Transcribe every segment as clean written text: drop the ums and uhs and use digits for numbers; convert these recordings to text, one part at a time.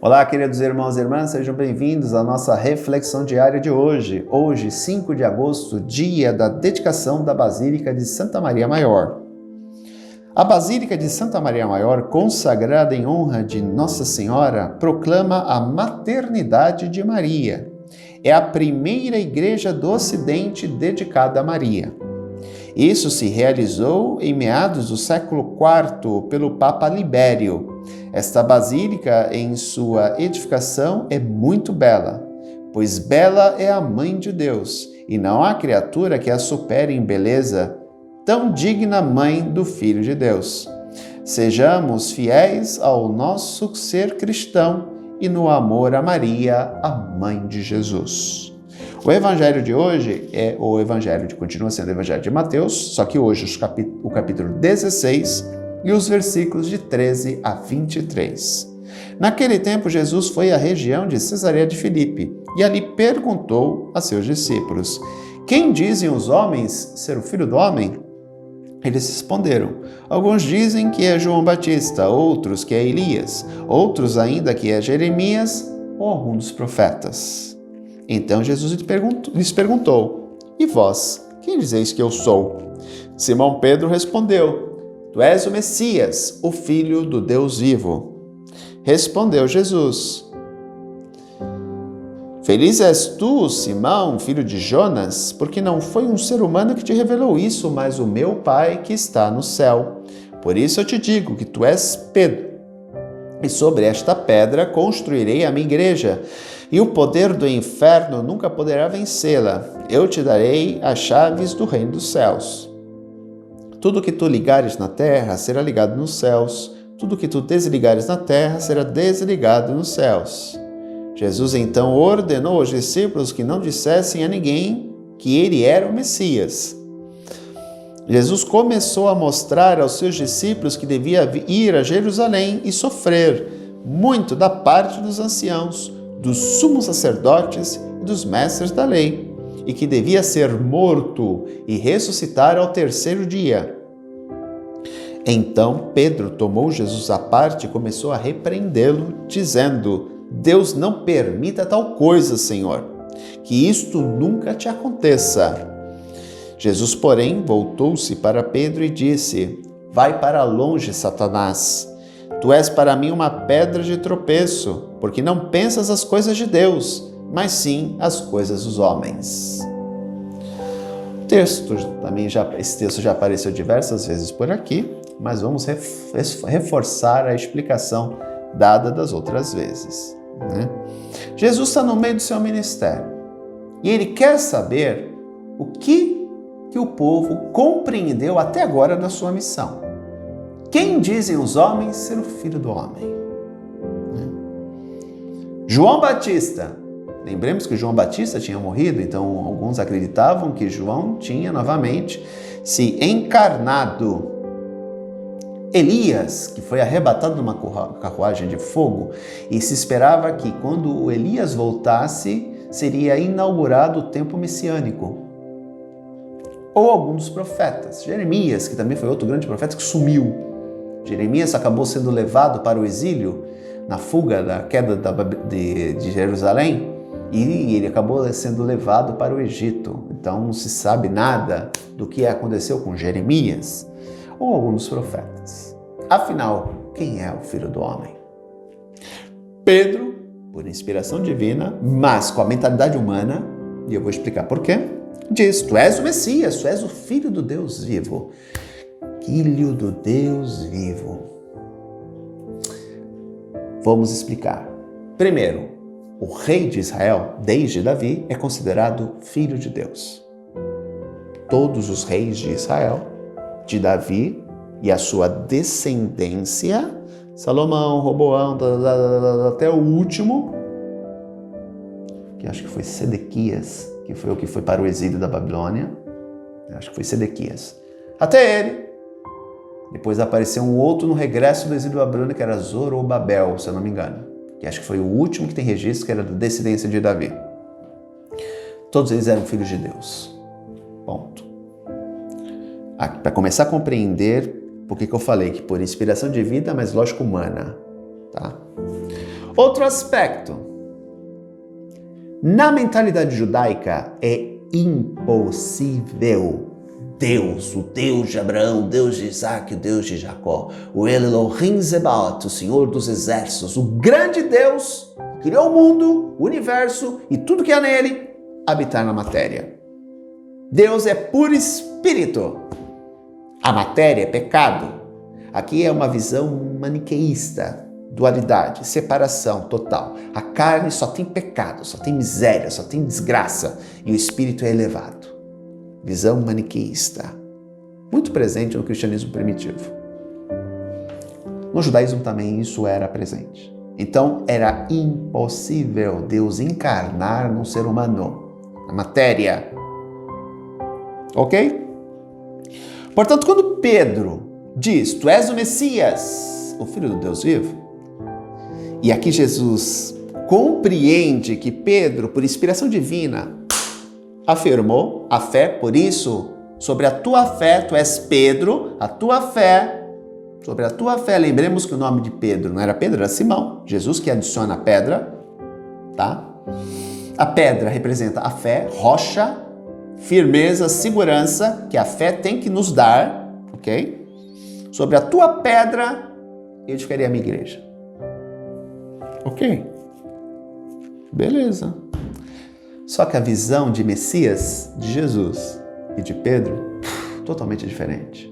Olá, queridos irmãos e irmãs, sejam bem-vindos à nossa reflexão diária de hoje. Hoje, 5 de agosto, dia da dedicação da Basílica de Santa Maria Maior. A Basílica de Santa Maria Maior, consagrada em honra de Nossa Senhora, proclama a maternidade de Maria. É a primeira igreja do Ocidente dedicada a Maria. Isso se realizou em meados do século IV pelo Papa Libério. Esta basílica, em sua edificação, é muito bela, pois bela é a Mãe de Deus, e não há criatura que a supere em beleza, tão digna mãe do Filho de Deus. Sejamos fiéis ao nosso ser cristão e no amor a Maria, a Mãe de Jesus. O evangelho de hoje continua sendo o evangelho de Mateus, só que hoje o capítulo 16 e os versículos de 13 a 23. Naquele tempo, Jesus foi à região de Cesareia de Filipe e ali perguntou a seus discípulos: quem dizem os homens ser o Filho do Homem? Eles responderam: alguns dizem que é João Batista, outros que é Elias, outros ainda que é Jeremias ou algum dos profetas. Então Jesus lhes perguntou: e vós, quem dizeis que eu sou? Simão Pedro respondeu: tu és o Messias, o Filho do Deus vivo. Respondeu Jesus: feliz és tu, Simão, filho de Jonas, porque não foi um ser humano que te revelou isso, mas o meu Pai que está no céu. Por isso eu te digo que tu és Pedro, e sobre esta pedra construirei a minha igreja, e o poder do inferno nunca poderá vencê-la. Eu te darei as chaves do reino dos céus. Tudo que tu ligares na terra será ligado nos céus, tudo que tu desligares na terra será desligado nos céus. Jesus então ordenou aos discípulos que não dissessem a ninguém que ele era o Messias. Jesus começou a mostrar aos seus discípulos que devia ir a Jerusalém e sofrer muito da parte dos anciãos, dos sumos sacerdotes e dos mestres da lei, e que devia ser morto e ressuscitar ao terceiro dia. Então Pedro tomou Jesus à parte e começou a repreendê-lo, dizendo: Deus não permita tal coisa, Senhor, que isto nunca te aconteça. Jesus, porém, voltou-se para Pedro e disse: vai para longe, Satanás. Tu és para mim uma pedra de tropeço, porque não pensas as coisas de Deus, mas sim as coisas dos homens. Esse texto já apareceu diversas vezes por aqui, mas vamos reforçar a explicação dada das outras vezes. Jesus está no meio do seu ministério e ele quer saber o que o povo compreendeu até agora da sua missão. Quem dizem os homens ser o Filho do Homem? João Batista. Lembremos que João Batista tinha morrido, então alguns acreditavam que João tinha novamente se encarnado. Elias, que foi arrebatado numa carruagem de fogo, e se esperava que quando o Elias voltasse, seria inaugurado o tempo messiânico. Ou algum dos profetas. Jeremias, que também foi outro grande profeta que sumiu. Jeremias acabou sendo levado para o exílio na fuga da queda de Jerusalém e ele acabou sendo levado para o Egito. Então não se sabe nada do que aconteceu com Jeremias ou algum dos profetas. Afinal, quem é o Filho do Homem? Pedro, por inspiração divina, mas com a mentalidade humana, e eu vou explicar por quê, diz: tu és o Messias, tu és o Filho do Deus vivo. Filho do Deus vivo. Vamos explicar. Primeiro, o rei de Israel, desde Davi, é considerado filho de Deus. Todos os reis de Israel, de Davi e a sua descendência, Salomão, Roboão, até o último, que acho que foi Sedequias, que foi o que foi para o exílio da Babilônia. Acho que foi Sedequias. Até ele. Depois apareceu um outro no regresso do exílio da Babilônia, que era Zorobabel, se eu não me engano. Que acho que foi o último que tem registro, que era da descendência de Davi. Todos eles eram filhos de Deus. Ponto. Para começar a compreender por que eu falei que por inspiração divina, mas lógica humana. Tá? Outro aspecto. Na mentalidade judaica é impossível Deus, o Deus de Abraão, o Deus de Isaac, o Deus de Jacó, o Elohim Zebaot, o Senhor dos Exércitos, o grande Deus que criou o mundo, o universo e tudo que há nele, habitar na matéria. Deus é puro espírito. A matéria é pecado. Aqui é uma visão maniqueísta, dualidade, separação total. A carne só tem pecado, só tem miséria, só tem desgraça e o espírito é elevado. Visão maniqueísta, muito presente no cristianismo primitivo. No judaísmo também isso era presente. Então era impossível Deus encarnar num ser humano, na matéria. Ok? Portanto, quando Pedro diz, tu és o Messias, o Filho do Deus vivo, e aqui Jesus compreende que Pedro, por inspiração divina, afirmou a fé, por isso, sobre a tua fé, tu és Pedro, a tua fé, sobre a tua fé, lembremos que o nome de Pedro não era Pedro, era Simão, Jesus que adiciona a pedra, tá? A pedra representa a fé, rocha, firmeza, segurança, que a fé tem que nos dar, ok? Sobre a tua pedra, eu edificaria a minha igreja. Ok? Beleza. Só que a visão de Messias, de Jesus e de Pedro, totalmente diferente.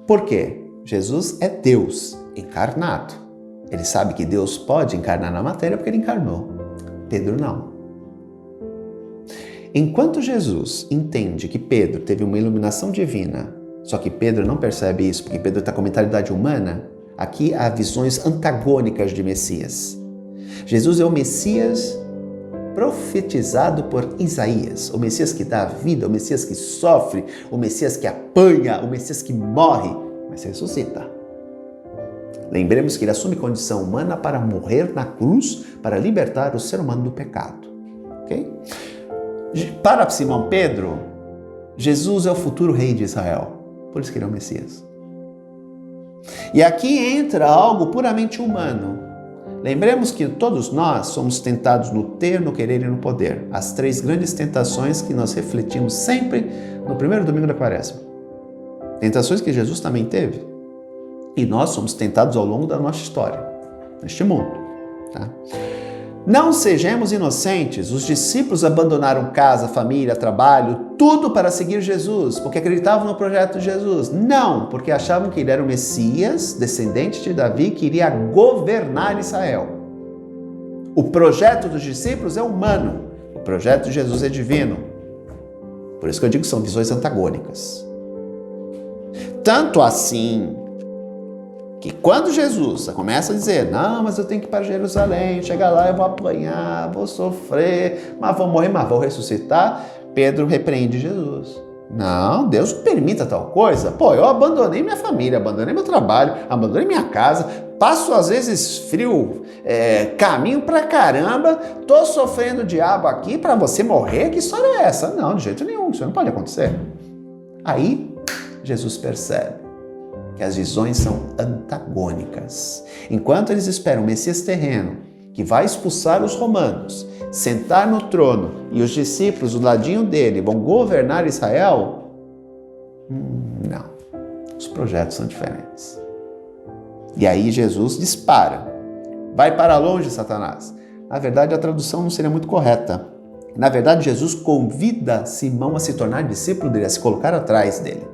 Por quê? Jesus é Deus encarnado. Ele sabe que Deus pode encarnar na matéria porque ele encarnou. Pedro não. Enquanto Jesus entende que Pedro teve uma iluminação divina, só que Pedro não percebe isso porque Pedro está com a mentalidade humana, aqui há visões antagônicas de Messias. Jesus é o Messias profetizado por Isaías, o Messias que dá vida, o Messias que sofre, o Messias que apanha, o Messias que morre, mas ressuscita. Lembremos que ele assume condição humana para morrer na cruz, para libertar o ser humano do pecado. Ok? Para Simão Pedro, Jesus é o futuro rei de Israel, por isso que ele é o Messias. E aqui entra algo puramente humano. Lembremos que todos nós somos tentados no ter, no querer e no poder. As três grandes tentações que nós refletimos sempre no primeiro domingo da Quaresma. Tentações que Jesus também teve. E nós somos tentados ao longo da nossa história, neste mundo. Tá? Não sejamos inocentes. Os discípulos abandonaram casa, família, trabalho, tudo para seguir Jesus, porque acreditavam no projeto de Jesus. Não, porque achavam que ele era o Messias, descendente de Davi, que iria governar Israel. O projeto dos discípulos é humano, o projeto de Jesus é divino. Por isso que eu digo que são visões antagônicas. Tanto assim que quando Jesus começa a dizer, não, mas eu tenho que ir para Jerusalém, chegar lá eu vou apanhar, vou sofrer, mas vou morrer, mas vou ressuscitar, Pedro repreende Jesus. Não, Deus não permita tal coisa. Pô, eu abandonei minha família, abandonei meu trabalho, abandonei minha casa, passo às vezes frio, caminho pra caramba, tô sofrendo o diabo aqui para você morrer? Que história é essa? Não, de jeito nenhum, isso não pode acontecer. Aí, Jesus percebe que as visões são antagônicas. Enquanto eles esperam o Messias terreno, que vai expulsar os romanos, sentar no trono, e os discípulos do ladinho dele vão governar Israel, não. Os projetos são diferentes. E aí Jesus dispara. Vai para longe, Satanás. Na verdade, a tradução não seria muito correta. Na verdade, Jesus convida Simão a se tornar discípulo dele, a se colocar atrás dele.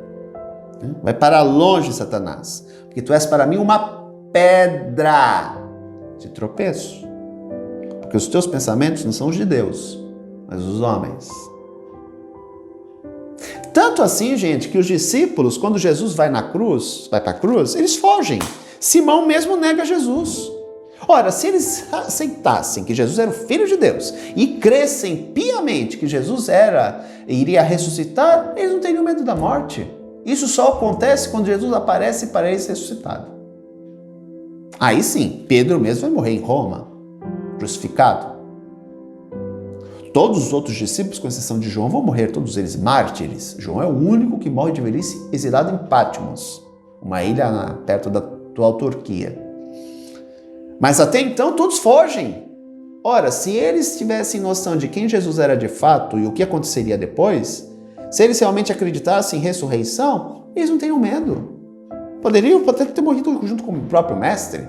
Vai para longe, Satanás, porque tu és para mim uma pedra de tropeço. Porque os teus pensamentos não são os de Deus, mas os homens. Tanto assim, gente, que os discípulos, quando Jesus vai para a cruz, eles fogem. Simão mesmo nega Jesus. Ora, se eles aceitassem que Jesus era o Filho de Deus e crescem piamente que Jesus iria ressuscitar, eles não teriam medo da morte. Isso só acontece quando Jesus aparece para eles ressuscitado. Aí sim, Pedro mesmo vai morrer em Roma, crucificado. Todos os outros discípulos, com exceção de João, vão morrer, todos eles mártires. João é o único que morre de velhice exilado em Patmos, uma ilha perto da atual Turquia. Mas até então todos fogem. Ora, se eles tivessem noção de quem Jesus era de fato e o que aconteceria depois, se eles realmente acreditassem em ressurreição, eles não teriam medo. Poderiam até ter morrido junto com o próprio mestre.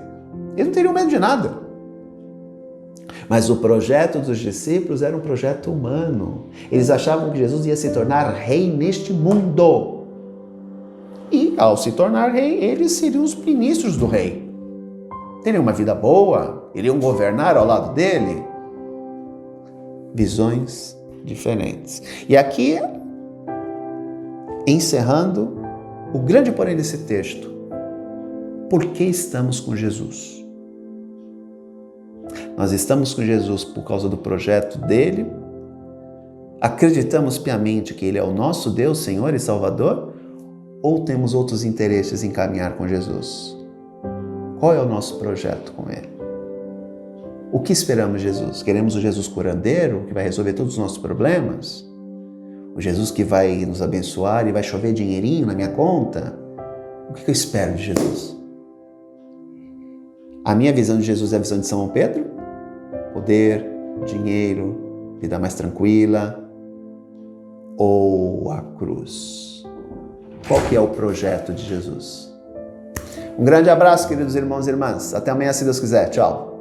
Eles não teriam medo de nada. Mas o projeto dos discípulos era um projeto humano. Eles achavam que Jesus ia se tornar rei neste mundo. E, ao se tornar rei, eles seriam os ministros do rei. Teriam uma vida boa, iriam governar ao lado dele. Visões diferentes. E aqui, encerrando, o grande porém desse texto. Por que estamos com Jesus? Nós estamos com Jesus por causa do projeto dele? Acreditamos piamente que ele é o nosso Deus, Senhor e Salvador? Ou temos outros interesses em caminhar com Jesus? Qual é o nosso projeto com ele? O que esperamos de Jesus? Queremos o Jesus curandeiro, que vai resolver todos os nossos problemas? O Jesus que vai nos abençoar e vai chover dinheirinho na minha conta? O que eu espero de Jesus? A minha visão de Jesus é a visão de São Pedro? Poder, dinheiro, vida mais tranquila? Ou a cruz? Qual que é o projeto de Jesus? Um grande abraço, queridos irmãos e irmãs. Até amanhã, se Deus quiser. Tchau.